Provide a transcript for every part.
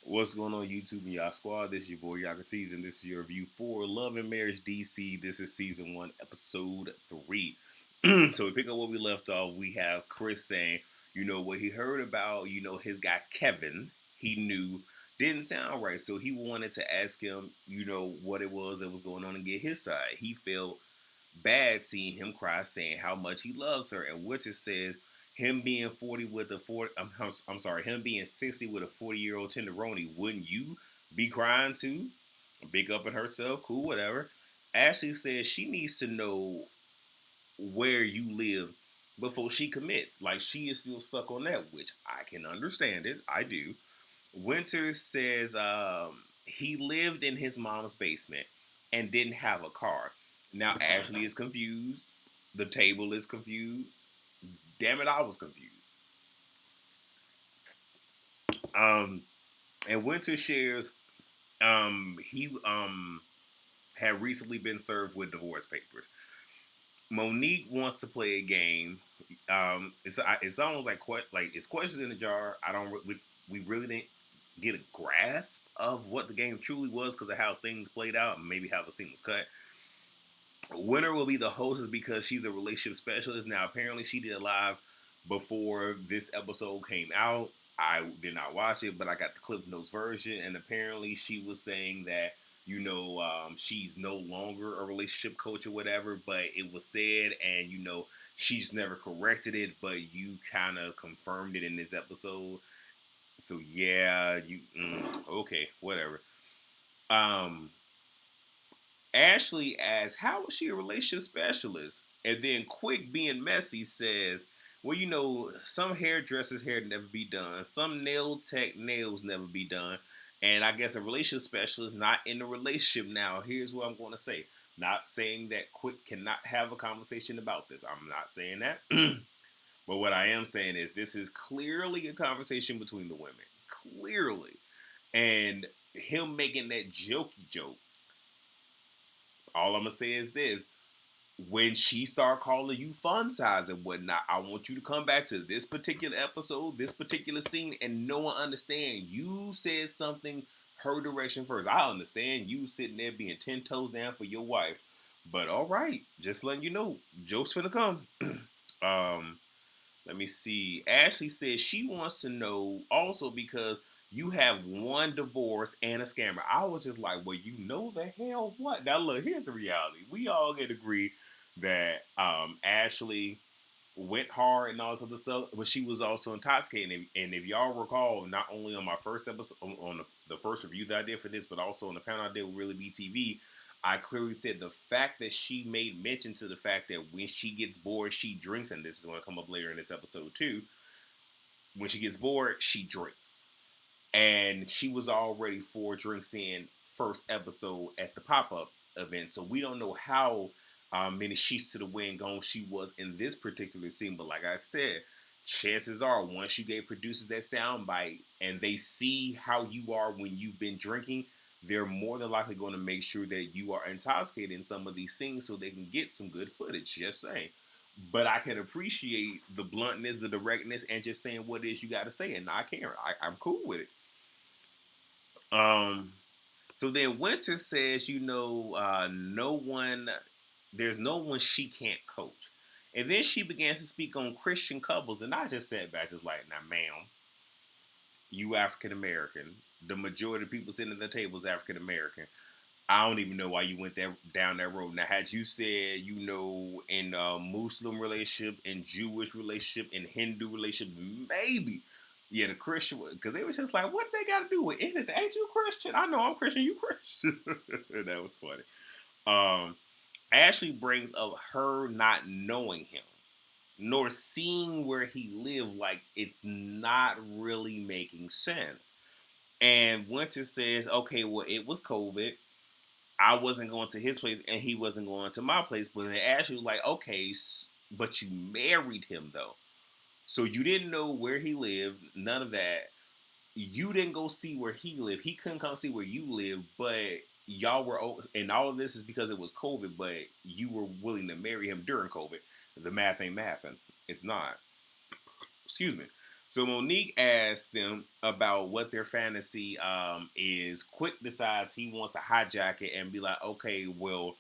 What's going on, YouTube and y'all squad? This is your boy Yakatees, and this is your review for Love and Marriage DC. This is season 1, episode 3. So we pick up where we left off. We have Chris saying, what he heard about, his guy Kevin, he knew didn't sound right. So he wanted to ask him, what it was that was going on and get his side. He felt bad seeing him cry, saying how much he loves her. And Winter says him being 40 with a 40, I'm sorry, him being 60 with a 40-year-old tenderoni, wouldn't you be crying too? Big up in herself, cool, whatever. Ashley says she needs to know where you live before she commits. Like she is still stuck on that, which I can understand it. I do. Winter says he lived in his mom's basement and didn't have a car. Now Ashley is confused. The table is confused. Damn it, I was confused. Um, and Winter shares he had recently been served with divorce papers. Monique wants to play a game. It's almost like it's questions in the jar. We really didn't get a grasp of what the game truly was because of how things played out and maybe how the scene was cut. Winner will be the hostess because she's a relationship specialist. Now, apparently, she did a live before this episode came out. I did not watch it, but I got the Cliff Notes version, and apparently, she was saying that she's no longer a relationship coach or whatever. But it was said, and she's never corrected it, but you kind of confirmed it in this episode. So yeah, okay, whatever. Um, Ashley asks, how is she a relationship specialist? And then Quick, being messy, says, well, some hairdressers' hair never be done. Some nail tech nails never be done. And I guess a relationship specialist not in a relationship now. Here's what I'm going to say. Not saying that Quick cannot have a conversation about this. I'm not saying that. But what I am saying is this is clearly a conversation between the women. Clearly. And him making that jokey joke, all I'm gonna say is this: when she start calling you fun size and whatnot, I want you to come back to this particular episode, this particular scene, and no one understand. You said something her direction first. I understand you sitting there being 10 toes down for your wife, but all right, just letting you know, jokes finna come. um, Let me see. Ashley says she wants to know also because you have one divorce and a scammer. I was just like, well, you know the hell what? Now look, here's the reality. We all get agreed that Ashley went hard and all this other stuff, but she was also intoxicated. And if y'all recall, not only on my first episode, on the first review that I did for this, but also on the panel I did with Really BTV, I clearly said the fact that she made mention to the fact that when she gets bored, she drinks, and this is going to come up later in this episode too. When she gets bored, she drinks. And she was already 4 drinks in first episode at the pop-up event. So we don't know how many sheets to the wind gone she was in this particular scene. But like I said, chances are once you get producers that sound bite and they see how you are when you've been drinking, they're more than likely going to make sure that you are intoxicated in some of these scenes so they can get some good footage. Just saying. But I can appreciate the bluntness, the directness, and just saying what it is you got to say. And I can't. I'm cool with it. Um, so then Winter says, there's no one she can't coach. And then she begins to speak on Christian couples, and I just sat back just like, now, ma'am, you African American. The majority of people sitting at the table is African American. I don't even know why you went down that road. Now, had you said, in a Muslim relationship, in Jewish relationship, in Hindu relationship, maybe. Yeah, the Christian, because they were just like, what they got to do with anything? Ain't you Christian? I know I'm Christian, you Christian. That was funny. Um, Ashley brings up her not knowing him, nor seeing where he lived, like it's not really making sense. And Winter says, okay, well, it was COVID. I wasn't going to his place and he wasn't going to my place. But then Ashley was like, okay, but you married him though. So you didn't know where he lived, none of that. You didn't go see where he lived. He couldn't come see where you lived, but y'all were, and all of this is because it was COVID, but you were willing to marry him during COVID. The math ain't mathing. It's not. Excuse me. So Monique asked them about what their fantasy is. Quick decides he wants to hijack it and be like, okay, well,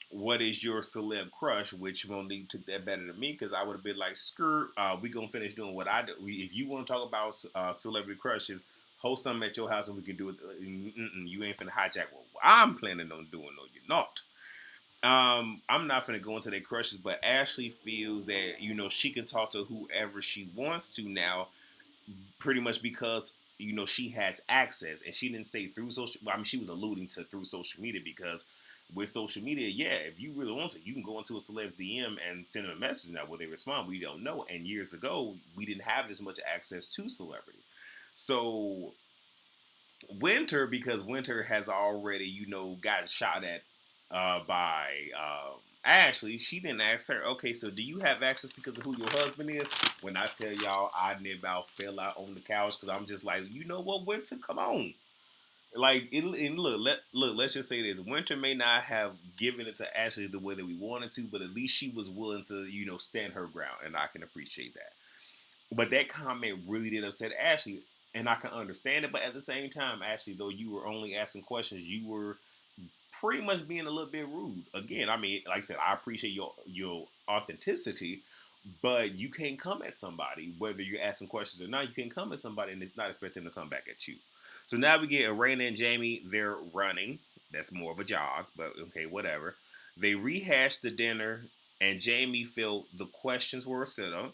what is your celeb crush? Which Monique took that better than me because I would have been like, skirt, we gonna finish doing what I do. If you want to talk about celebrity crushes, host something at your house and we can do it. You ain't finna hijack what I'm planning on doing. No, you're not. I'm not gonna go into their crushes, but Ashley feels that she can talk to whoever she wants to now, pretty much because she has access, and she didn't say through social. I mean, she was alluding to through social media because with social media, yeah, if you really want to, you can go into a celeb's DM and send them a message. Now, will they respond? We don't know. And years ago, we didn't have this much access to celebrity. So Winter, because Winter has already, gotten shot at by Ashley, she didn't ask her, okay, so do you have access because of who your husband is? When I tell y'all, I near about fell out on the couch because I'm just like, you know what, Winter, come on. Like, and look, let's just say this. Winter may not have given it to Ashley the way that we wanted to, but at least she was willing to, stand her ground, and I can appreciate that. But that comment really did upset Ashley, and I can understand it. But at the same time, Ashley, though you were only asking questions, you were pretty much being a little bit rude. Again, I mean, like I said, I appreciate your authenticity, but you can't come at somebody, whether you're asking questions or not, you can't come at somebody and it's not expect them to come back at you. So now we get Raina and Jamie, they're running. That's more of a jog, but okay, whatever. They rehashed the dinner, and Jamie felt the questions were a setup,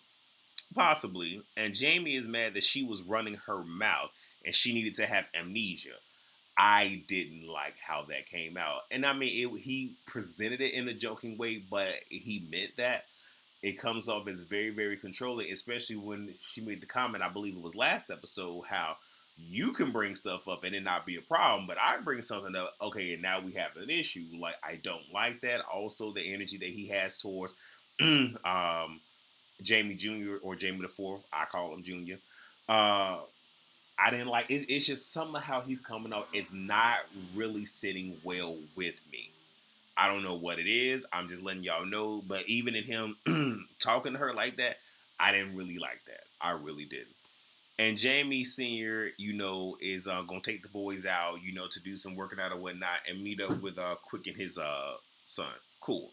possibly, and Jamie is mad that she was running her mouth and she needed to have amnesia. I didn't like how that came out. And I mean, he presented it in a joking way, but he meant that. It comes off as very, very controlling, especially when she made the comment, I believe it was last episode, how you can bring stuff up and it not be a problem, but I bring something up, okay, and now we have an issue. Like, I don't like that. Also, the energy that he has towards Jamie Jr. or Jamie the Fourth, I call him Junior. Uh, I didn't like it. It's just somehow he's coming out. It's not really sitting well with me. I don't know what it is. I'm just letting y'all know. But even in him talking to her like that, I didn't really like that. I really didn't. And Jamie Senior, is gonna take the boys out, to do some working out or whatnot, and meet up with Quick and his son. Cool.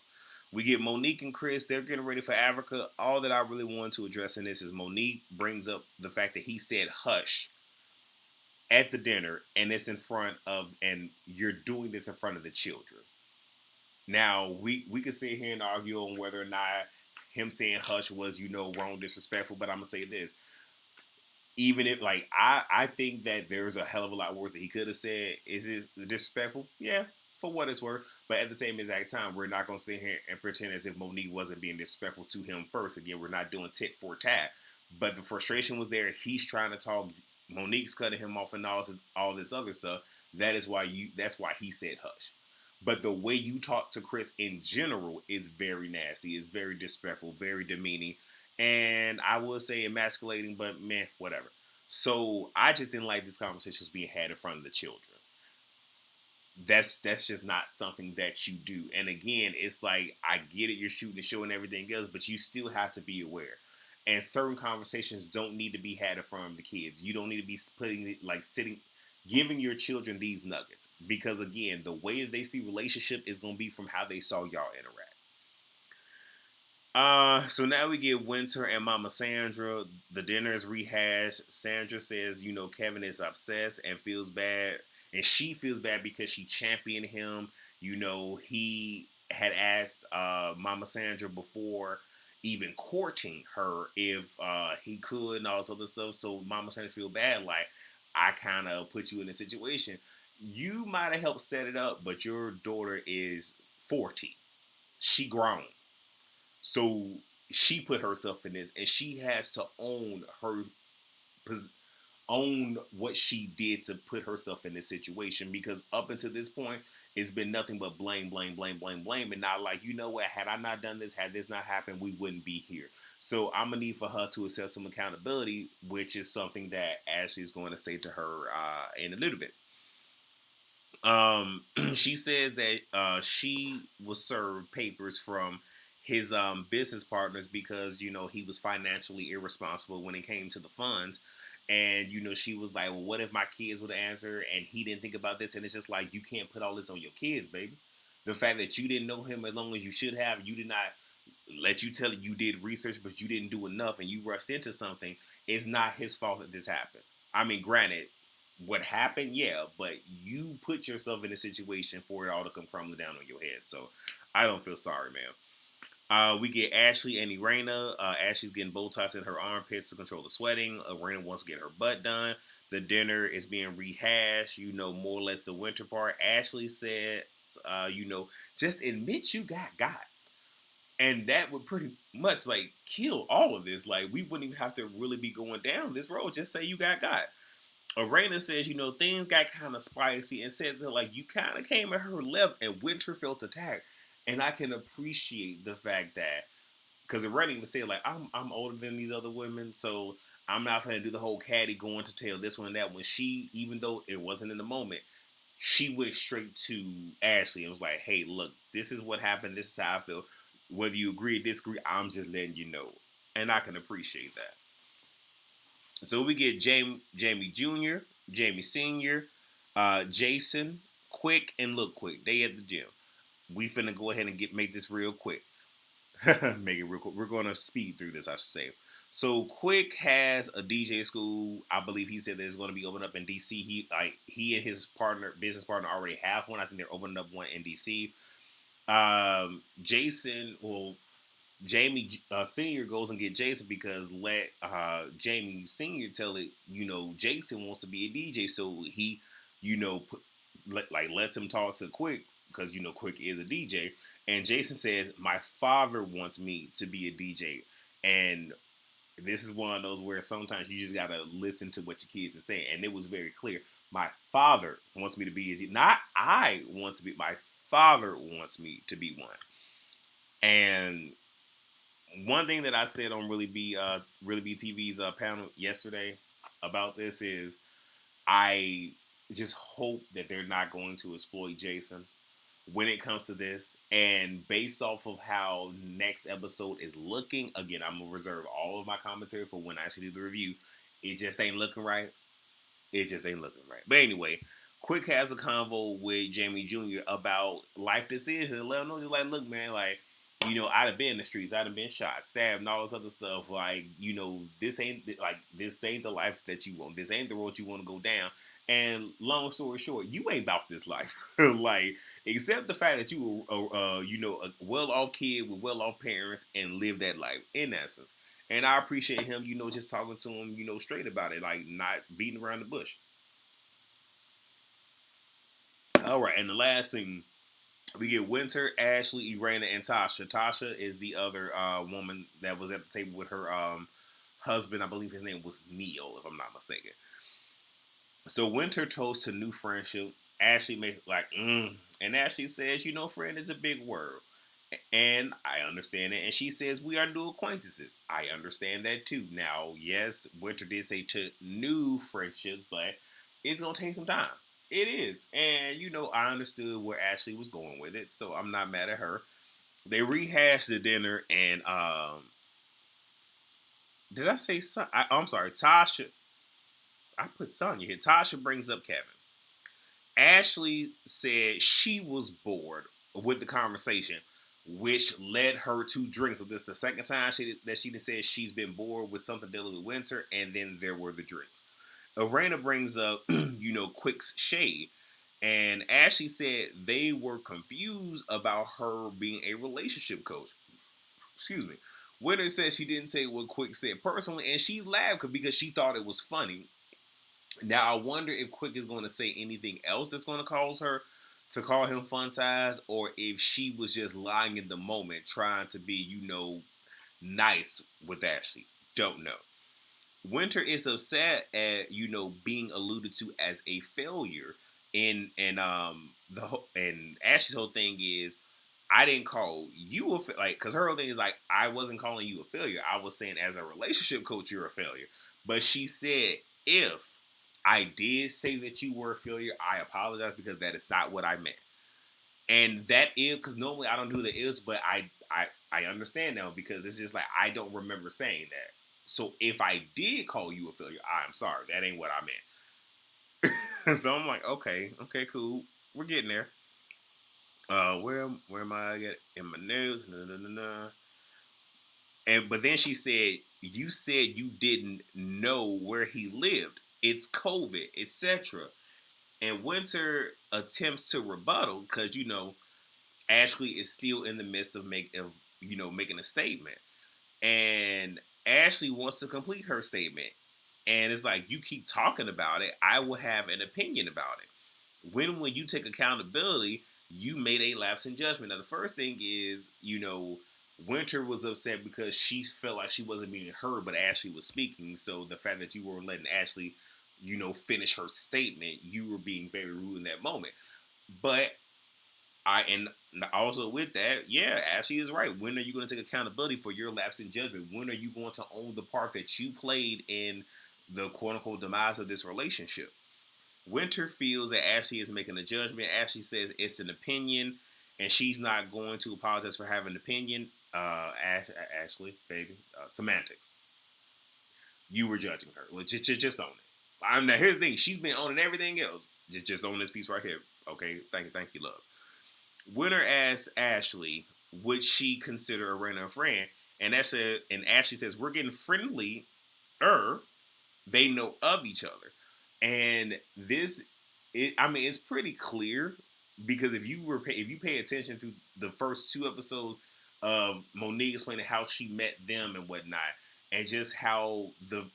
We get Monique and Chris. They're getting ready for Africa. All that I really wanted to address in this is Monique brings up the fact that he said hush at the dinner, and it's in front of, and you're doing this in front of the children. Now we could sit here and argue on whether or not him saying hush was wrong, disrespectful. But I'm gonna say this: even if like I think that there's a hell of a lot worse that he could have said. Is it disrespectful? Yeah, for what it's worth. But at the same exact time, we're not gonna sit here and pretend as if Monique wasn't being disrespectful to him first. Again, we're not doing tit for tat. But the frustration was there. He's trying to talk. Monique's cutting him off and all this other stuff. That's why he said hush. But the way you talk to Chris in general is very nasty. It's very disrespectful, very demeaning, and I would say emasculating. But man, whatever. So I just didn't like this conversation was being had in front of the children. That's just not something that you do. And again, it's like, I get it, you're shooting the show and everything else, but you still have to be aware. And certain conversations don't need to be had in front of the kids. You don't need to be giving your children these nuggets. Because again, the way that they see relationship is going to be from how they saw y'all interact. So now we get Winter and Mama Sandra. The dinner is rehashed. Sandra says, Kevin is obsessed and feels bad. And she feels bad because she championed him. He had asked Mama Sandra before even courting her if he could and all this other stuff. So Mama Sandra feel bad, like, I kind of put you in a situation. You might have helped set it up, but your daughter is 40. She grown. So she put herself in this, and she has to own what she did to put herself in this situation, because up until this point, it's been nothing but blame, blame, blame, blame, blame, and not like, what, had I not done this, had this not happened, we wouldn't be here. So I'm going to need for her to accept some accountability, which is something that Ashley is going to say to her in a little bit. She says that she was served papers from his business partners because he was financially irresponsible when it came to the funds. And she was like, well, what if my kids would answer and he didn't think about this? And it's just like, you can't put all this on your kids, baby. The fact that you didn't know him as long as you should have, you did not let you tell it, you did research but you didn't do enough and you rushed into something. It's not his fault that this happened. I mean, granted, what happened, yeah, but you put yourself in a situation for it all to come crumbling down on your head. So I don't feel sorry, man. We get Ashley and Irena. Ashley's getting Botox in her armpits to control the sweating. Irena wants to get her butt done. The dinner is being rehashed, more or less the winter part. Ashley said, just admit you got. And that would pretty much like kill all of this. Like, we wouldn't even have to really be going down this road. Just say you got. Arena says, things got kind of spicy and says, like, you kind of came at her left and Winter felt attacked. And I can appreciate the fact that, because Arena even said, like, I'm older than these other women, so I'm not going to do the whole caddy going to tell this one and that one. She, even though it wasn't in the moment, she went straight to Ashley and was like, hey, look, this is what happened. This is how I feel. Whether you agree or disagree, I'm just letting you know. And I can appreciate that. So we get Jamie Jr., Jamie Sr., Jason, Quick, and Look Quick. They at the gym. We finna go ahead and make this real quick. Make it real quick. We're going to speed through this, I should say. So Quick has a DJ school. I believe he said that it's going to be opened up in DC. He and his business partner already have one. I think they're opening up one in DC. Jamie Senior goes and get Jason because let Jamie Senior tell it. Jason wants to be a DJ, so he, lets him talk to Quick because Quick is a DJ, and Jason says, "My father wants me to be a DJ," and this is one of those where sometimes you just gotta listen to what your kids are saying, and it was very clear. My father wants me to be a DJ, not I want to be. My father wants me to be one, and one thing that I said on Really Be TV's panel yesterday about this is I just hope that they're not going to exploit Jason when it comes to this. And based off of how next episode is looking, again, I'm going to reserve all of my commentary for when I actually do the review. It just ain't looking right. But anyway, Quick has a convo with Jamie Jr. about life decisions. Let him know, just like, look, man, like, I'd have been in the streets. I'd have been shot, stabbed, and all this other stuff. Like, this ain't the life that you want. This ain't the road you want to go down. And long story short, you ain't about this life. Like, accept the fact that you were, a well-off kid with well-off parents and live that life, in essence. And I appreciate him, just talking to him, straight about it, like not beating around the bush. All right, and the last thing. We get Winter, Ashley, Irena, and Tasha. Tasha is the other woman that was at the table with her husband. I believe his name was Neil, if I'm not mistaken. So Winter toasts to new friendship. Ashley makes and Ashley says, friend is a big word. And I understand it. And she says, we are new acquaintances. I understand that too. Now, yes, Winter did say to new friendships, but it's going to take some time. It is. And, I understood where Ashley was going with it, so I'm not mad at her. They rehashed the dinner, and, did I say son? I'm sorry, Tasha. I put Sonya here. Tasha brings up Kevin. Ashley said she was bored with the conversation, which led her to drink. So this is the second time she said she's been bored with something dealing with Winter, and then there were the drinks. Irena brings up, Quick's shade. And Ashley said they were confused about her being a relationship coach. Excuse me. Winter said she didn't say what Quick said personally, and she laughed because she thought it was funny. Now, I wonder if Quick is going to say anything else that's going to cause her to call him fun size, or if she was just lying in the moment trying to be, nice with Ashley. Don't know. Winter is upset at being alluded to as a failure, and Ashley's whole thing is, I didn't call you because her whole thing is like, I wasn't calling you a failure. I was saying as a relationship coach you're a failure. But she said, if I did say that you were a failure, I apologize because that is not what I meant. And that is because normally I don't do the is, but I understand now because it's just like I don't remember saying that. So if I did call you a failure, I'm sorry. That ain't what I meant. So I'm like, okay, cool. We're getting there. Where am I at in my notes? No, no, no, no. And but then she said, "You said you didn't know where he lived. It's COVID, etc." And Winter attempts to rebuttal because Ashley is still in the midst of making a statement, and Ashley wants to complete her statement, and it's like you keep talking about it, I will have an opinion about it. When you take accountability, you made a lapse in judgment. Now the first thing is Winter was upset because she felt like she wasn't being heard, but Ashley was speaking. So the fact that you were letting Ashley, finish her statement, you were being very rude in that moment. But and also with that, yeah, Ashley is right. When are you going to take accountability for your lapse in judgment? When are you going to own the part that you played in the quote unquote demise of this relationship? Winter feels that Ashley is making a judgment. Ashley says it's an opinion, and she's not going to apologize for having an opinion. Ashley, baby, semantics. You were judging her. Well, just own it. Now here's the thing: she's been owning everything else. Just own this piece right here. Okay, thank you, love. Winter asks Ashley, would she consider a random friend? And Ashley says, we're getting friendly. They know of each other. And it's pretty clear because if you pay attention to the first two episodes of Monique explaining how she met them and whatnot, and just how the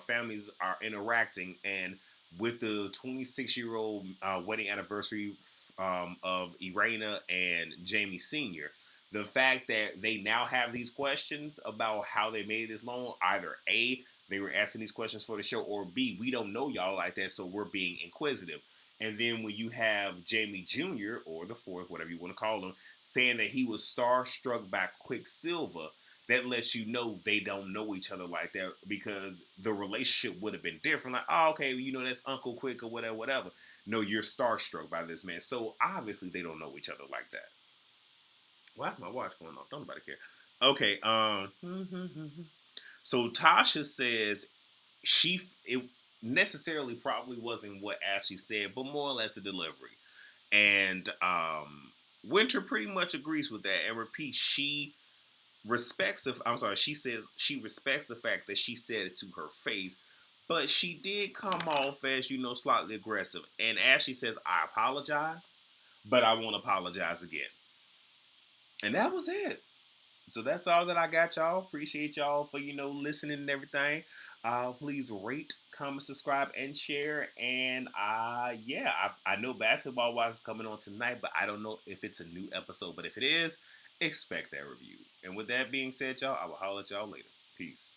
families are interacting, and with the 26-year-old wedding anniversary of Irena and Jamie Sr., the fact that they now have these questions about how they made this loan, either A, they were asking these questions for the show, or B, we don't know y'all like that, so we're being inquisitive. And then when you have Jamie Jr., or the fourth, whatever you want to call him, saying that he was starstruck by Quicksilver, that lets you know they don't know each other like that because the relationship would have been different. Like, oh, okay, that's Uncle Quick or whatever, whatever. No, you're starstruck by this man. So obviously they don't know each other like that. Why is my watch going off? Don't nobody care. Okay, so Tasha says it necessarily probably wasn't what Ashley said, but more or less the delivery. And Winter pretty much agrees with that and repeats she she says she respects the fact that she said it to her face, but she did come off as, slightly aggressive. And Ashley says, I apologize, but I won't apologize again. And that was it. So that's all that I got, y'all. Appreciate y'all for, listening and everything. Please rate, comment, subscribe, and share. And I know Basketball Wives is coming on tonight, but I don't know if it's a new episode. But if it is, expect that review. And with that being said, y'all, I will holler at y'all later. Peace.